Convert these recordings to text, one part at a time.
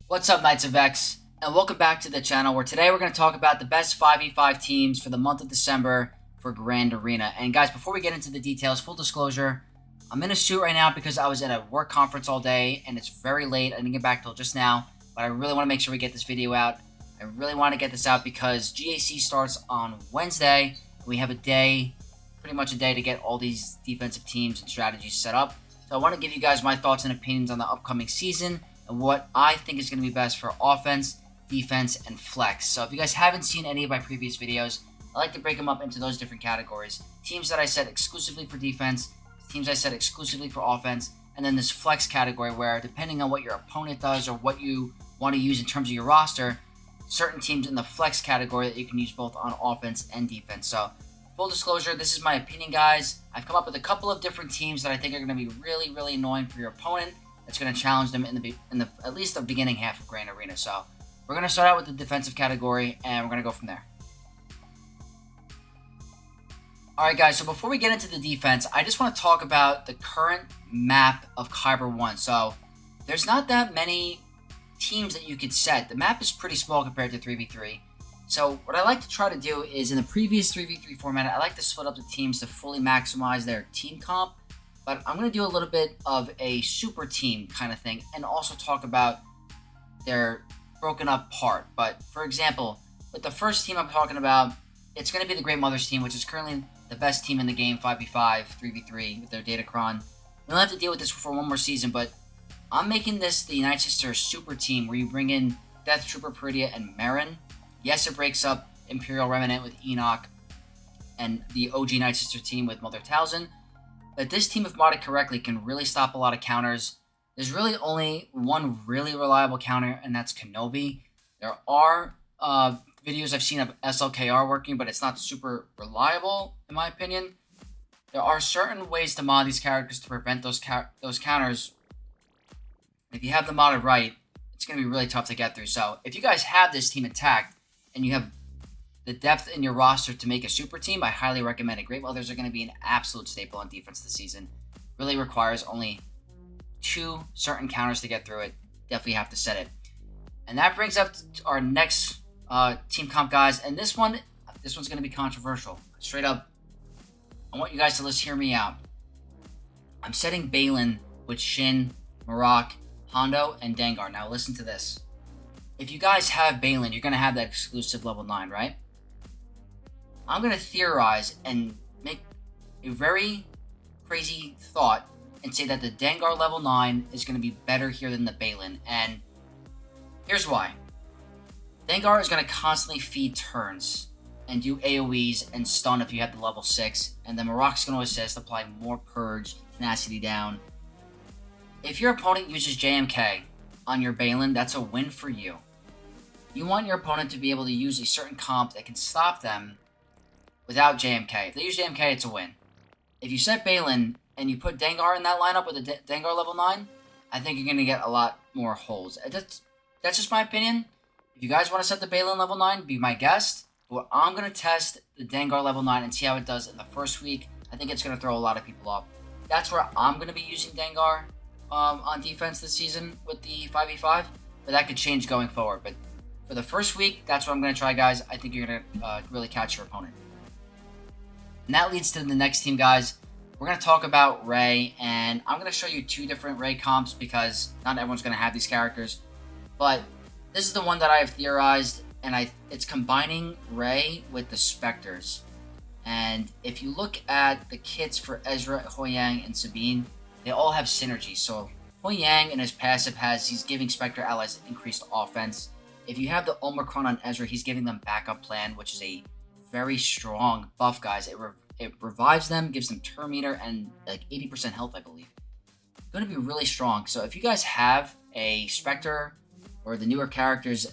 What's up, Knights of X, and welcome back to the channel where today we're going to talk about the best 5v5 teams for the month of December for Grand Arena. And guys, before we get into the details, full disclosure, I'm in a suit right now because I was at a work conference all day and it's very late. I didn't get back till just now, but I really want to make sure we get this video out. I really want to get this out because GAC starts on Wednesday. We have a day, pretty much a day, to get all these defensive teams and strategies set up. So I want to give you guys my thoughts and opinions on the upcoming season and what I think is going to be best for offense, defense, and flex. So if you guys haven't seen any of my previous videos, I like to break them up into those different categories. Teams that I set exclusively for defense, teams I set exclusively for offense, and then this flex category where, depending on what your opponent does or what you want to use in terms of your roster, certain teams in the flex category that you can use both on offense and defense. So full disclosure, this is my opinion, guys. I've come up with a couple of different teams that I think are going to be really, really annoying for your opponent. It's going to challenge them in the at least the beginning half of Grand Arena. So we're going to start out with the defensive category, and we're going to go from there. Alright guys, so before we get into the defense, I just want to talk about the current map of Kyber 1. So there's not that many teams that you could set. The map is pretty small compared to 3v3. So what I like to try to do is, in the previous 3v3 format, I like to split up the teams to fully maximize their team comp. But I'm going to do a little bit of a super team kind of thing and also talk about their broken up part. But for example, with the first team I'm talking about, it's going to be the Great Mothers team, which is currently the best team in the game, 5v5, 3v3 with their Datacron. We don't have to deal with this for one more season, but I'm making this the United Sisters super team where you bring in Death Trooper Peridia and Marin. Yes, it breaks up Imperial Remnant with Enoch and the OG Night Sister team with Mother Talzin. But this team, if modded correctly, can really stop a lot of counters. There's really only one really reliable counter, and that's Kenobi. There are videos I've seen of SLKR working, but it's not super reliable, in my opinion. There are certain ways to mod these characters to prevent those counters. If you have them modded right, it's going to be really tough to get through. So if you guys have this team intact, and you have the depth in your roster to make a super team, I highly recommend it. Great Mothers are going to be an absolute staple on defense this season. Really requires only 2 certain counters to get through it. Definitely have to set it. And that brings up to our next team comp, guys. And this one's going to be controversial. Straight up, I want you guys to hear me out. I'm setting Balin with Shin, Marak, Hondo, and Dengar. Now listen to this. If you guys have Balin, you're going to have that exclusive level 9, right? I'm going to theorize and make a very crazy thought and say that the Dengar level 9 is going to be better here than the Balin. And here's why. Dengar is going to constantly feed turns and do AoEs and stun if you have the level 6. And then Marak's going to assist, apply more Purge, Tenacity down. If your opponent uses JMK on your Balin, that's a win for you. You want your opponent to be able to use a certain comp that can stop them without JMK. If they use JMK, it's a win. If you set Balin and you put Dengar in that lineup with a Dengar level 9, I think you're going to get a lot more holes. That's just my opinion. If you guys want to set the Balin level 9, be my guest. But I'm going to test the Dengar level 9 and see how it does in the first week. I think it's going to throw a lot of people off. That's where I'm going to be using Dengar on defense this season with the 5v5. But that could change going forward. But for the first week, that's what I'm going to try, guys. I think you're going to really catch your opponent. And that leads to the next team, guys. We're going to talk about Rey, and I'm going to show you 2 different Rey comps because not everyone's going to have these characters. But this is the one that I have theorized, and it's combining Rey with the Spectres. And if you look at the kits for Ezra, Hoyang, and Sabine, they all have synergy. So Hoyang in his passive he's giving Spectre allies increased offense. If you have the Omicron on Ezra, he's giving them backup plan, which is a very strong buff, guys. It revives them, gives them turn meter, and like 80% health, I believe. It's going to be really strong. So if you guys have a Spectre or the newer characters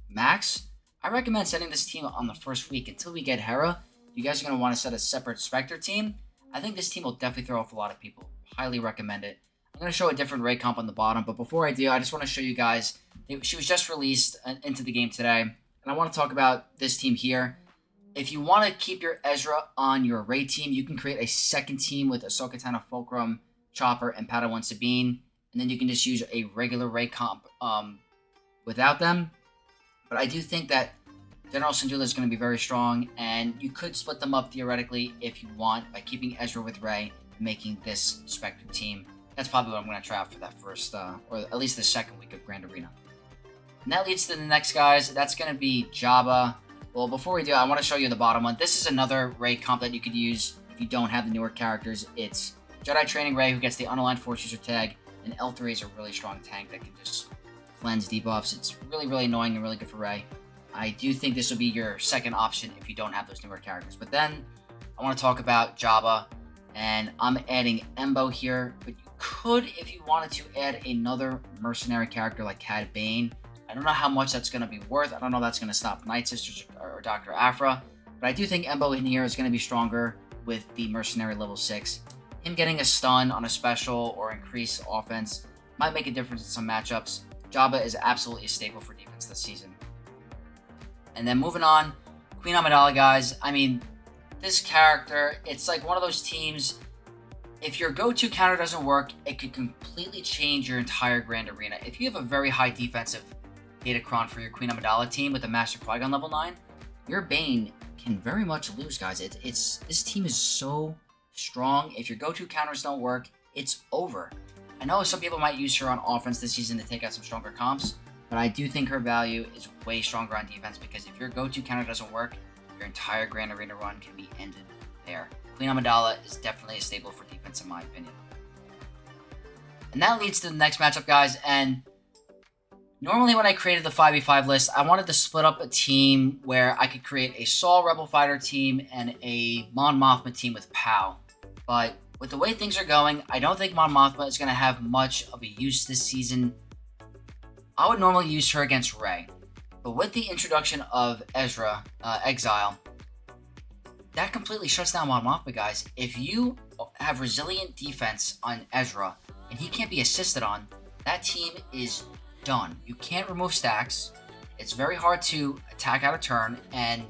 max, I recommend setting this team on the first week. Until we get Hera, you guys are going to want to set a separate Spectre team. I think this team will definitely throw off a lot of people. Highly recommend it. I'm going to show a different Rey comp on the bottom, but before I do, I just want to show you guys. She was just released into the game today, and I want to talk about this team here. If you want to keep your Ezra on your Rey team, you can create a second team with Ahsoka Tano Fulcrum, Chopper, and Padawan Sabine, and then you can just use a regular Rey comp without them. But I do think that General Syndulla is going to be very strong, and you could split them up theoretically if you want by keeping Ezra with Rey and making this Spectre team. That's probably what I'm going to try out for that first, or at least the second week of Grand Arena. And that leads to the next guys. That's going to be Jabba. Well, before we do, I want to show you the bottom one. This is another Rey comp that you could use if you don't have the newer characters. It's Jedi Training Rey, who gets the Unaligned Force User tag, and L3 is a really strong tank that can just cleanse debuffs. It's really, really annoying and really good for Rey. I do think this will be your second option if you don't have those newer characters. But then I want to talk about Jabba, and I'm adding Embo here, but you could, if you wanted to, add another mercenary character like Cad Bane. I don't know how much that's going to be worth. I don't know if that's going to stop Night Sisters or Dr. Aphra, but I do think Embo in here is going to be stronger with the mercenary level 6. Him getting a stun on a special or increased offense might make a difference in some matchups. Jabba is absolutely a staple for defense this season. And then moving on, Queen Amidala, guys. I mean, this character, it's like one of those teams, if your go-to counter doesn't work, it could completely change your entire Grand Arena. If you have a very high defensive Datacron for your Queen Amidala team with a Master Qui-Gon level 9, your Bane can very much lose, guys. This team is so strong. If your go-to counters don't work, it's over. I know some people might use her on offense this season to take out some stronger comps, but I do think her value is way stronger on defense because if your go-to counter doesn't work, your entire Grand Arena run can be ended there. Queen Amidala is definitely a staple for defense in my opinion. And that leads to the next matchup, guys, and normally when I created the 5v5 list, I wanted to split up a team where I could create a Saul Rebel Fighter team and a Mon Mothma team with Pow. But with the way things are going, I don't think Mon Mothma is going to have much of a use this season. I would normally use her against Rey. But with the introduction of Ezra, Exile, that completely shuts down Mon Mothma, guys. If you have resilient defense on Ezra, and he can't be assisted on, that team is done. You can't remove stacks. It's very hard to attack out of turn, and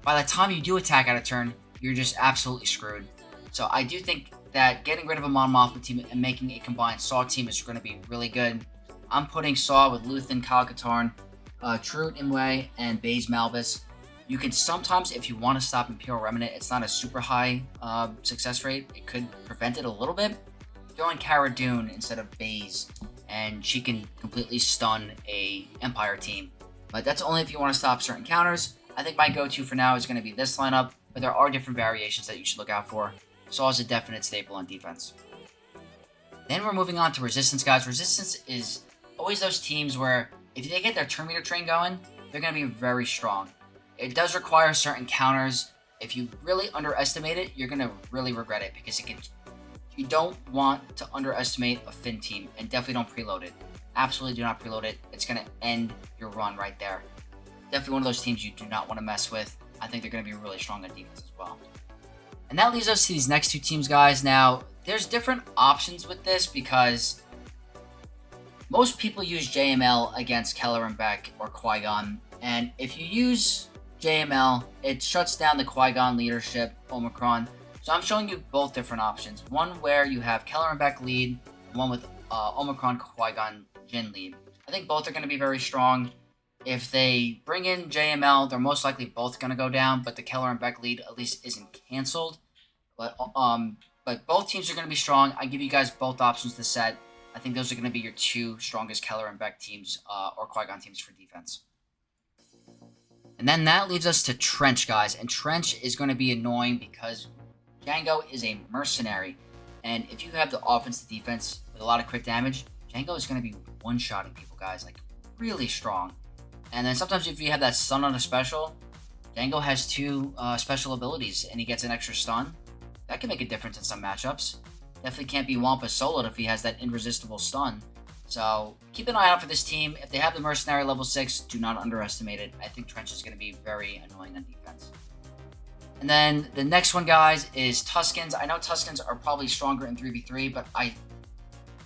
by the time you do attack out of turn, you're just absolutely screwed. So I do think that getting rid of a Mon Mothma team and making a combined Saw team is going to be really good. I'm putting Saw with Luthen, Kyle Katarn, True Imwe, and Baze Malbus. You can sometimes, if you want to stop Imperial Remnant, it's not a super high success rate. It could prevent it a little bit. Throw in Cara Dune instead of Baze, and she can completely stun a Empire team. But that's only if you want to stop certain counters. I think my go-to for now is going to be this lineup, but there are different variations that you should look out for. Saw is a definite staple on defense. Then we're moving on to Resistance, guys. Resistance is always those teams where if they get their turn meter train going, they're going to be very strong. It does require certain counters. If you really underestimate it, you're going to really regret it because you don't want to underestimate a Finn team, and definitely don't preload it. Absolutely do not preload it. It's going to end your run right there. Definitely one of those teams you do not want to mess with. I think they're going to be really strong on defense as well. And that leads us to these next two teams, guys. Now, there's different options with this because most people use JML against Keller and Beck or Qui-Gon. And if you use JML, it shuts down the Qui-Gon leadership, Omicron. So I'm showing you both different options. One where you have Keller and Beck lead, and one with Omicron, Qui-Gon, Jin lead. I think both are going to be very strong. If they bring in JML, they're most likely both going to go down, but the Keller and Beck lead at least isn't canceled. But both teams are going to be strong. I give you guys both options to set. I think those are going to be your two strongest Keller and Beck teams or Qui-Gon teams for defense. And then that leaves us to Trench, guys. And Trench is going to be annoying because Django is a mercenary. And if you have the offense to defense with a lot of crit damage, Django is going to be one-shotting people, guys. Like, really strong. And then sometimes if you have that stun on a special, Django has two special abilities and he gets an extra stun. That can make a difference in some matchups. Definitely can't be Wampa soloed if he has that irresistible stun. So keep an eye out for this team. If they have the Mercenary level 6, do not underestimate it. I think Trench is going to be very annoying on defense. And then the next one, guys, is Tuskens. I know Tuskens are probably stronger in 3v3, but I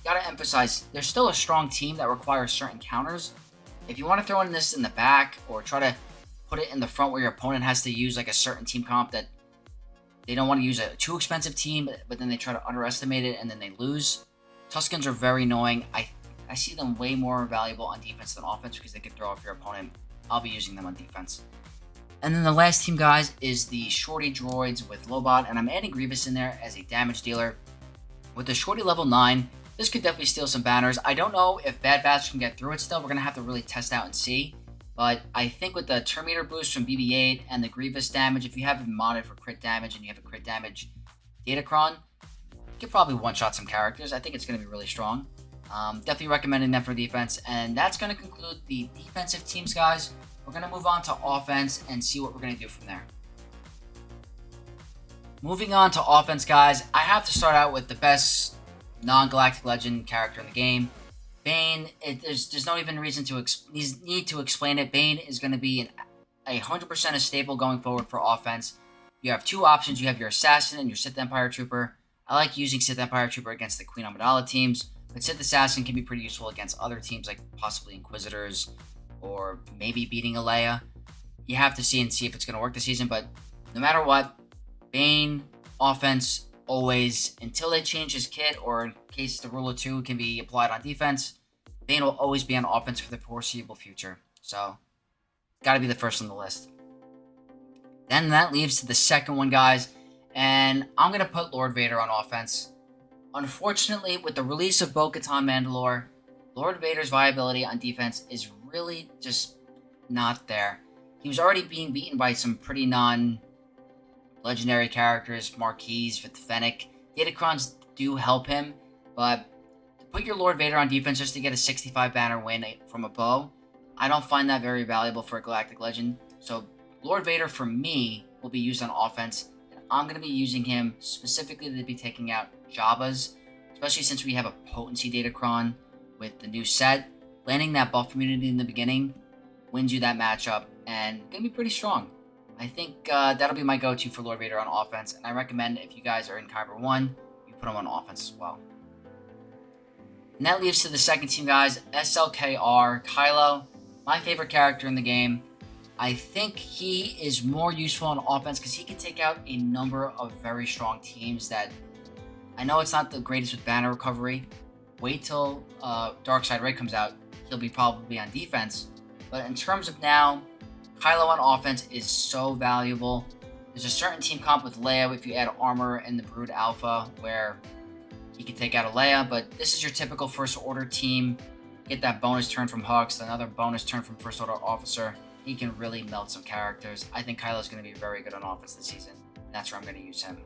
gotta emphasize, they're still a strong team that requires certain counters. If you want to throw in this in the back or try to put it in the front where your opponent has to use like a certain team comp that they don't want to use a too expensive team, but then they try to underestimate it and then they lose. Tuskens are very annoying. I I see them way more valuable on defense than offense because they can throw off your opponent. I'll be using them on defense. And then the last team, guys, is the Shorty Droids with Lobot, and I'm adding Grievous in there as a damage dealer. With the Shorty level 9, this could definitely steal some banners. I don't know if Bad Batch can get through it still. We're going to have to really test out and see. But I think with the Terminator boost from BB-8 and the Grievous damage, if you have it modded for crit damage and you have a crit damage Datacron, you could probably one-shot some characters. I think it's going to be really strong. Definitely recommending them for defense. And that's going to conclude the defensive teams, guys. We're going to move on to offense and see what we're going to do from there. Moving on to offense, guys, I have to start out with the best non-Galactic Legend character in the game. Bane, there's no even reason to need to explain it. Bane is going to be 100% a staple going forward for offense. You have two options. You have your Assassin and your Sith Empire Trooper. I like using Sith Empire Trooper against the Queen Amidala teams, but Sith Assassin can be pretty useful against other teams like possibly Inquisitors or maybe beating Alea. You have to see if it's going to work this season, but no matter what, Bane, offense, always, until they change his kit or in case the rule of 2 can be applied on defense, Bane will always be on offense for the foreseeable future. So, got to be the first on the list. Then that leaves to the second one, guys, and I'm going to put Lord Vader on offense. Unfortunately, with the release of Bo-Katan Mandalore, Lord Vader's viability on defense is really just not there. He was already being beaten by some pretty non-legendary characters, Marquis, Fennec. Datacrons do help him, but to put your Lord Vader on defense just to get a 65 banner win from a bow, I don't find that very valuable for a Galactic Legend. So Lord Vader, for me, will be used on offense, and I'm going to be using him specifically to be taking out Jabba's, especially since we have a potency Datacron with the new set. Landing that buff immunity in the beginning wins you that matchup, and going to be pretty strong. I think that'll be my go-to for Lord Vader on offense, and I recommend if you guys are in Kyber 1, you put him on offense as well. And that leaves to the second team, guys, SLKR, Kylo, my favorite character in the game. I think he is more useful on offense because he can take out a number of very strong teams that I know it's not the greatest with banner recovery. Wait till Darkseid Ray comes out, he'll be probably on defense. But in terms of now, Kylo on offense is so valuable. There's a certain team comp with Leia if you add armor in the Brood Alpha where he can take out a Leia, but this is your typical First Order team. Get that bonus turn from Hux, another bonus turn from First Order Officer. He can really melt some characters. I think Kylo's going to be very good on offense this season. That's where I'm going to use him.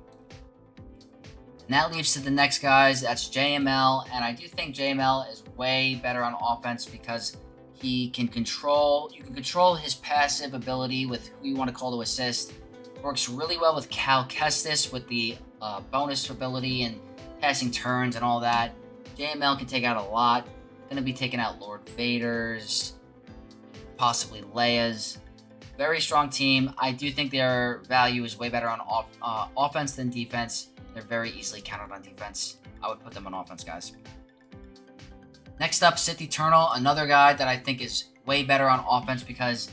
And that leaves to the next guys. That's JML, and I do think JML is way better on offense because you can control his passive ability with who you want to call to assist. Works really well with Cal Kestis with the bonus ability and passing turns and all that. JML can take out a lot. Going to be taking out Lord Vader's, possibly Leia's. Very strong team. I do think their value is way better on offense than defense. They're very easily countered on defense. I would put them on offense, guys. Next up, Sith Eternal, another guy that I think is way better on offense because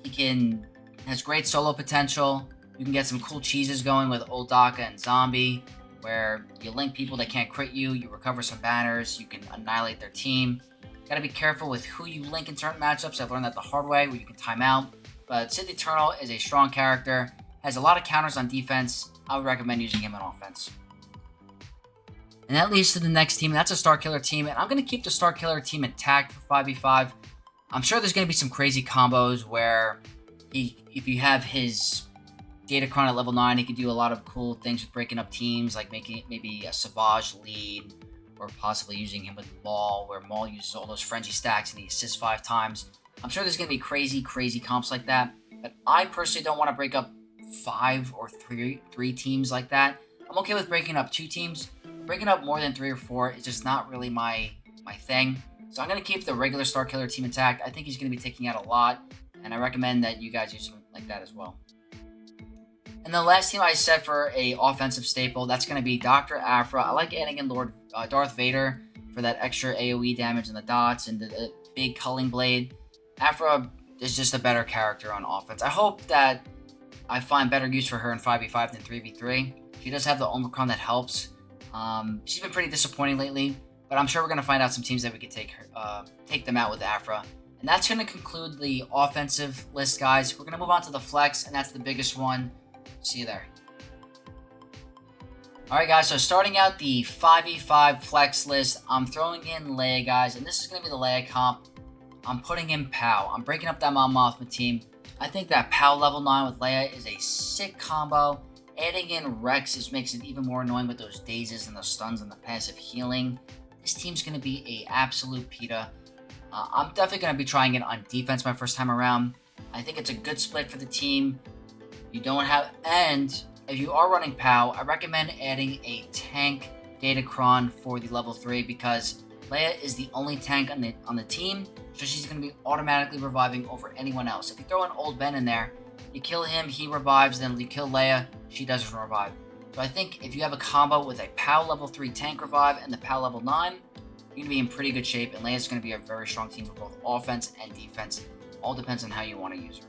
he has great solo potential. You can get some cool cheeses going with Old Daka and Zombie, where you link people that can't crit you, you recover some banners, you can annihilate their team. Gotta be careful with who you link in certain matchups. I've learned that the hard way, where you can time out. But Sith Eternal is a strong character, has a lot of counters on defense. I would recommend using him on offense. And that leads to the next team, and that's a Starkiller team. And I'm going to keep the Starkiller team intact for 5v5. I'm sure there's going to be some crazy combos where if you have his Datacron at level 9, he can do a lot of cool things with breaking up teams, like making it maybe a Savage lead, or possibly using him with Maul, where Maul uses all those frenzy stacks and he assists 5 times. I'm sure there's going to be crazy comps like that, but I personally don't want to break up 5 or 3 teams like that. I'm okay with breaking up 2 teams. Breaking up more than 3 or 4 is just not really my thing. So I'm going to keep the regular Starkiller team intact. I think he's going to be taking out a lot, and I recommend that you guys use him like that as well. And the last team I set for a offensive staple, that's going to be Dr. Aphra. I like adding in Darth Vader for that extra AoE damage and the dots and the big culling blade. Aphra is just a better character on offense. I hope that I find better use for her in 5v5 than 3v3. She does have the Omicron that helps. She's been pretty disappointing lately, but but I'm sure we're going to find out some teams that we could take them out with Afra. And that's going to conclude the offensive list, guys. We're going to move on to the flex, and that's the biggest one. See you there. Alright guys, so starting out the 5v5 flex list, I'm throwing in Leia, guys, and this is going to be the Leia comp. I'm putting in Pow. I'm breaking up that Mon Mothma team. I think that Pow level 9 with Leia is a sick combo. Adding in Rex makes it even more annoying with those dazes and the stuns and the passive healing. This team's going to be a absolute pita. I'm definitely going to be trying it on defense my first time around. I think it's a good split for the team. And if you are running POW, I recommend adding a tank Datacron for the level 3 because Leia is the only tank on the team, so she's going to be automatically reviving over anyone else. If you throw an old Ben in there, you kill him, he revives, then you kill Leia, she doesn't revive. So I think if you have a combo with a POW level 3 tank revive and the POW level 9, you're going to be in pretty good shape, and Leia's going to be a very strong team for both offense and defense. All depends on how you want to use her.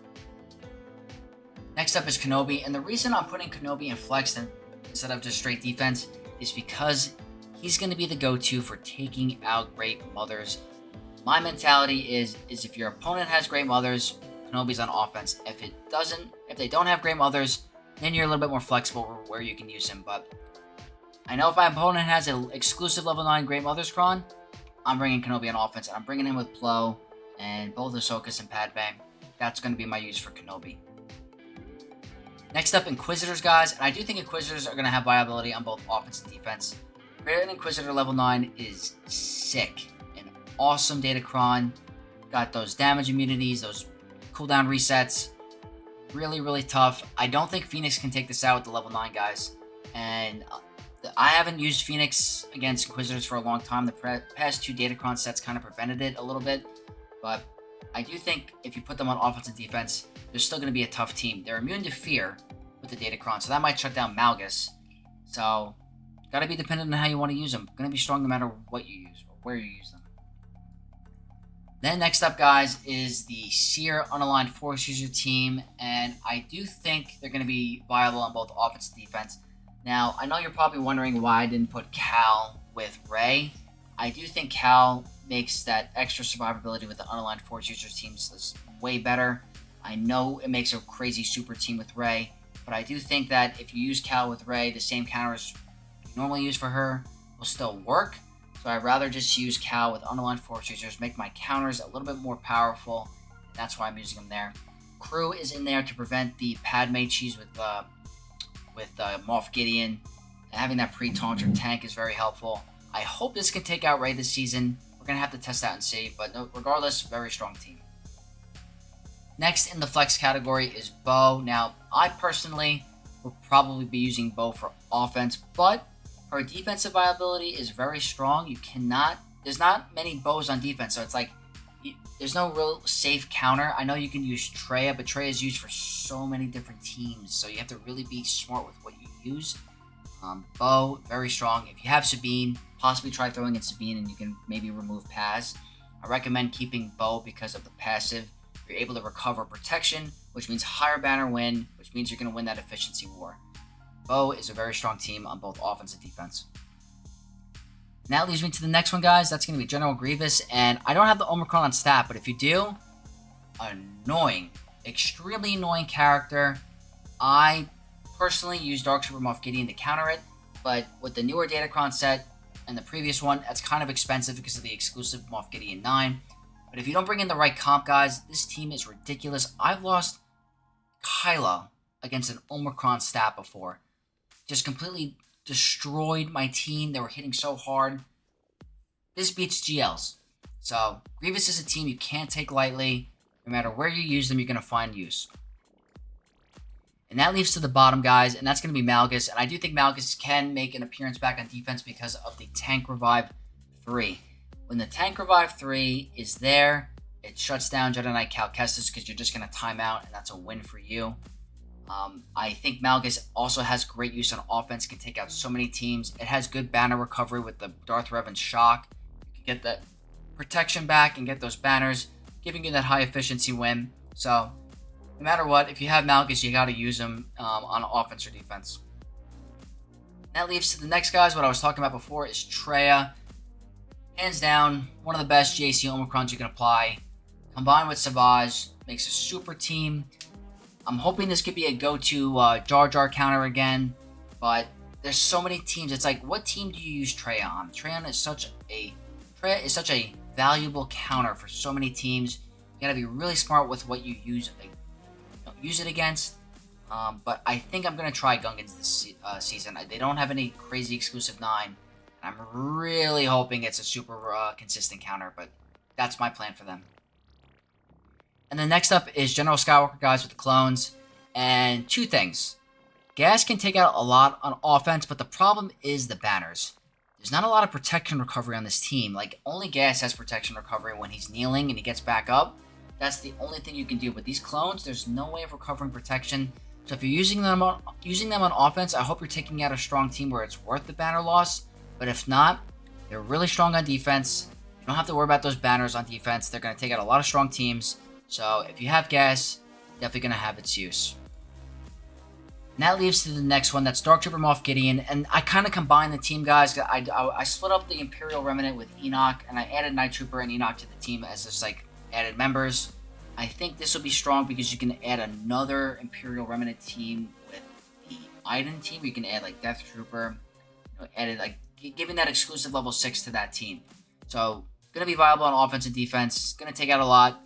Next up is Kenobi, and the reason I'm putting Kenobi in flex instead of just straight defense is because he's going to be the go-to for taking out Great Mothers. My mentality is if your opponent has Great Mothers, Kenobi's on offense. If they don't have Great Mothers, then you're a little bit more flexible where you can use him. But I know if my opponent has an exclusive level 9 Great Mothers Cron, I'm bringing Kenobi on offense, and I'm bringing him with Plo and both Ahsoka's and Padme. That's going to be my use for Kenobi. Next up, Inquisitors, guys, and I do think Inquisitors are going to have viability on both offense and defense. Great Inquisitor level 9 is sick. An awesome Datacron. Got those damage immunities, those cooldown resets. Really, really tough. I don't think Phoenix can take this out with the level 9 guys. And I haven't used Phoenix against Inquisitors for a long time. The past 2 Datacron sets kind of prevented it a little bit. But I do think if you put them on offense and defense, they're still going to be a tough team. They're immune to fear with the Datacron, so that might shut down Malgus. So, got to be dependent on how you want to use them. Going to be strong no matter what you use or where you use them. Then next up, guys, is the Seer Unaligned Force User team, and I do think they're going to be viable on both offense and defense. Now, I know you're probably wondering why I didn't put Cal with Rey. I do think Cal makes that extra survivability with the Unaligned Force User teams way better. I know it makes a crazy super team with Rey, but I do think that if you use Cal with Rey, the same counters you normally use for her will still work. So I'd rather just use Cal with Unaligned Force Users, make my counters a little bit more powerful, and that's why I'm using them there. Crew is in there to prevent the Padme cheese with Moff Gideon. And having that pre-taunter tank is very helpful. I hope this can take out Rey this season. We're going to have to test that and see, but regardless, very strong team. Next in the flex category is Bo. Now, I personally will probably be using Bo for offense, but her defensive viability is very strong. There's not many Bows on defense, so it's like, there's no real safe counter. I know you can use Traya, but Traya is used for so many different teams, so you have to really be smart with what you use. Bo, very strong. If you have Sabine, possibly try throwing in Sabine and you can maybe remove Paz. I recommend keeping Bo because of the passive. You're able to recover protection, which means higher banner win, which means you're going to win that efficiency war. Bo is a very strong team on both offense and defense. And that leads me to the next one, guys. That's going to be General Grievous, and I don't have the Omicron on stat, but if you do, annoying, extremely annoying character. I personally use Dark Trooper Moff Gideon to counter it, but with the newer Datacron set and the previous one, that's kind of expensive because of the exclusive Moff Gideon 9. But if you don't bring in the right comp, guys, this team is ridiculous. I've lost Kylo against an Omicron stat before. Just completely destroyed my team. They were hitting so hard. This beats GLs. So, Grievous is a team you can't take lightly. No matter where you use them, you're going to find use. And that leaves to the bottom, guys, and that's going to be Malgus. And I do think Malgus can make an appearance back on defense because of the Tank Revive 3. When the Tank Revive 3 is there, it shuts down Jedi Knight Cal Kestis because you're just going to time out, and that's a win for you. I think Malgus also has great use on offense, can take out so many teams. It has good banner recovery with the Darth Revan Shock. You can get that protection back and get those banners, giving you that high efficiency win. So, no matter what, if you have Malgus, you got to use him on offense or defense. That leads to the next guys. What I was talking about before is Traya. Hands down, one of the best GAC Omicrons you can apply. Combined with SWGOH, makes a super team. I'm hoping this could be a go-to Jar Jar counter again, but there's so many teams. It's like, what team do you use Trey on? Trey is such a valuable counter for so many teams. You gotta be really smart with what you use it against. But I think I'm gonna try Gungans this season. They don't have any crazy exclusive 9. I'm really hoping it's a super consistent counter, but that's my plan for them. And then next up is General Skywalker guys with the clones. And 2 things. Gas can take out a lot on offense, but the problem is the banners. There's not a lot of protection recovery on this team. Like, only Gas has protection recovery when he's kneeling and he gets back up. That's the only thing you can do. With these clones, there's no way of recovering protection. So if you're using them on offense, I hope you're taking out a strong team where it's worth the banner loss. But if not, they're really strong on defense. You don't have to worry about those banners on defense. They're going to take out a lot of strong teams. So if you have Gas, definitely going to have its use. And that leads to the next one. That's Dark Trooper Moff Gideon. And I kind of combined the team, guys. I split up the Imperial Remnant with Enoch, and I added Night Trooper and Enoch to the team as just like added members. I think this will be strong because you can add another Imperial Remnant team with the Iden team. You can add like Death Trooper, added like giving that exclusive level 6 to that team. So gonna be viable on offense and defense. Gonna take out a lot.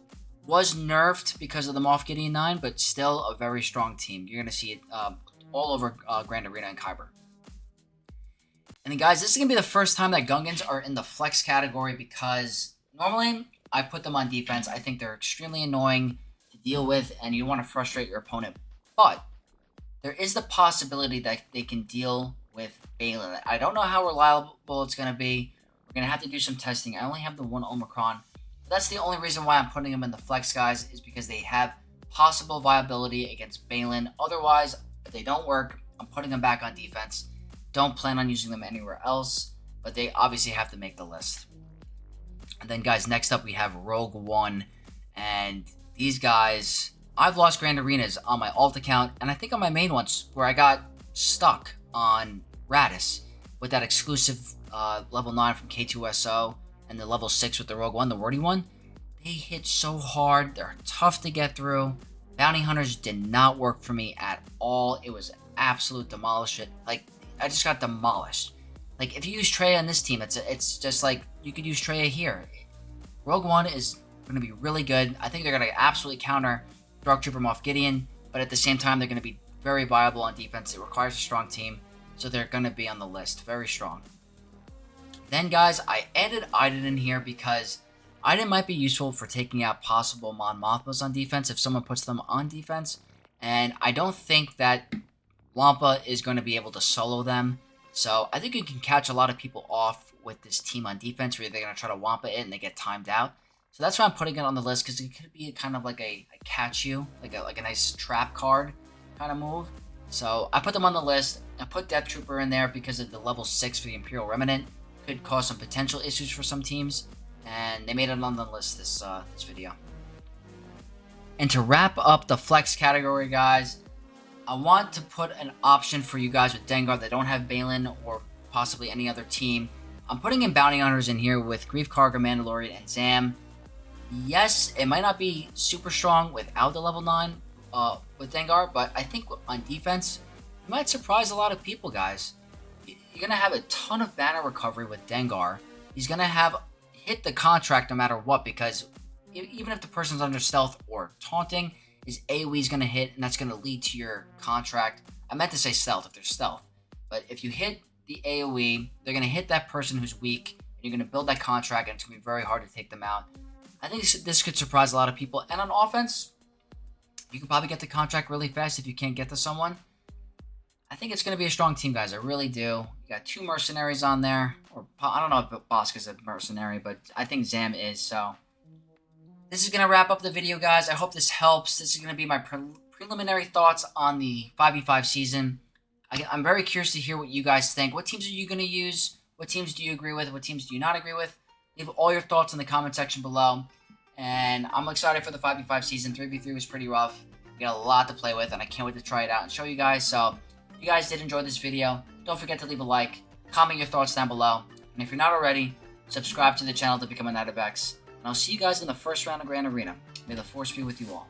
Was nerfed because of the Moff Gideon 9, but still a very strong team. You're going to see it all over Grand Arena and Kyber. And then, guys, this is going to be the first time that Gungans are in the flex category because normally I put them on defense. I think they're extremely annoying to deal with, and you want to frustrate your opponent. But there is the possibility that they can deal with Balin. I don't know how reliable it's going to be. We're going to have to do some testing. I only have the 1 Omicron. That's the only reason why I'm putting them in the flex, guys, is because they have possible viability against Balin. Otherwise, if they don't work, I'm putting them back on defense. Don't plan on using them anywhere else, but they obviously have to make the list. And then, guys, next up we have Rogue One, and these guys, I've lost Grand Arenas on my alt account, and I think on my main ones where I got stuck on Radis with that exclusive level 9 from K2SO. And the level 6 with the Rogue One, the wordy one, they hit so hard. They're tough to get through. Bounty Hunters did not work for me at all. It was absolute demolish it. Like, I just got demolished. Like, if you use Traya on this team, it's just like you could use Traya here. Rogue One is going to be really good. I think they're going to absolutely counter Dark Trooper Moff Gideon, but at the same time, they're going to be very viable on defense. It requires a strong team, so they're going to be on the list. Very strong. Then, guys, I added Iden in here because Iden might be useful for taking out possible Mon Mothmas on defense if someone puts them on defense. And I don't think that Wampa is going to be able to solo them. So I think you can catch a lot of people off with this team on defense where they're going to try to Wampa it and they get timed out. So that's why I'm putting it on the list because it could be kind of like a catch you, like a nice trap card kind of move. So I put them on the list. I put Death Trooper in there because of the level 6 for the Imperial Remnant. Could cause some potential issues for some teams, and they made it on the list this video. And to wrap up the flex category, guys, I want to put an option for you guys with Dengar that don't have Balin or possibly any other team. I'm putting in Bounty Hunters in here with Grief Karga, Mandalorian, and Zam. Yes, it might not be super strong without the level 9 with Dengar, but I think on defense, it might surprise a lot of people, guys. You're going to have a ton of banner recovery with Dengar. He's going to hit the contract no matter what, because even if the person's under stealth or taunting, his AoE is going to hit, and that's going to lead to your contract. I meant to say stealth if they're stealth. But if you hit the AoE, they're going to hit that person who's weak, and you're going to build that contract, and it's going to be very hard to take them out. I think this could surprise a lot of people. And on offense, you can probably get the contract really fast if you can't get to someone. I think it's going to be a strong team, guys. I really do. You got 2 mercenaries on there. Or I don't know if Bosca's a mercenary, but I think Zam is. So this is going to wrap up the video, guys. I hope this helps. This is going to be my preliminary thoughts on the 5v5 season. I'm very curious to hear what you guys think. What teams are you going to use? What teams do you agree with? What teams do you not agree with? Leave all your thoughts in the comment section below. And I'm excited for the 5v5 season. 3v3 was pretty rough. We got a lot to play with, and I can't wait to try it out and show you guys. So if you guys did enjoy this video, don't forget to leave a like, comment your thoughts down below. And if you're not already, subscribe to the channel to become a Knight of X, and I'll see you guys in the first round of Grand Arena. May the Force be with you all.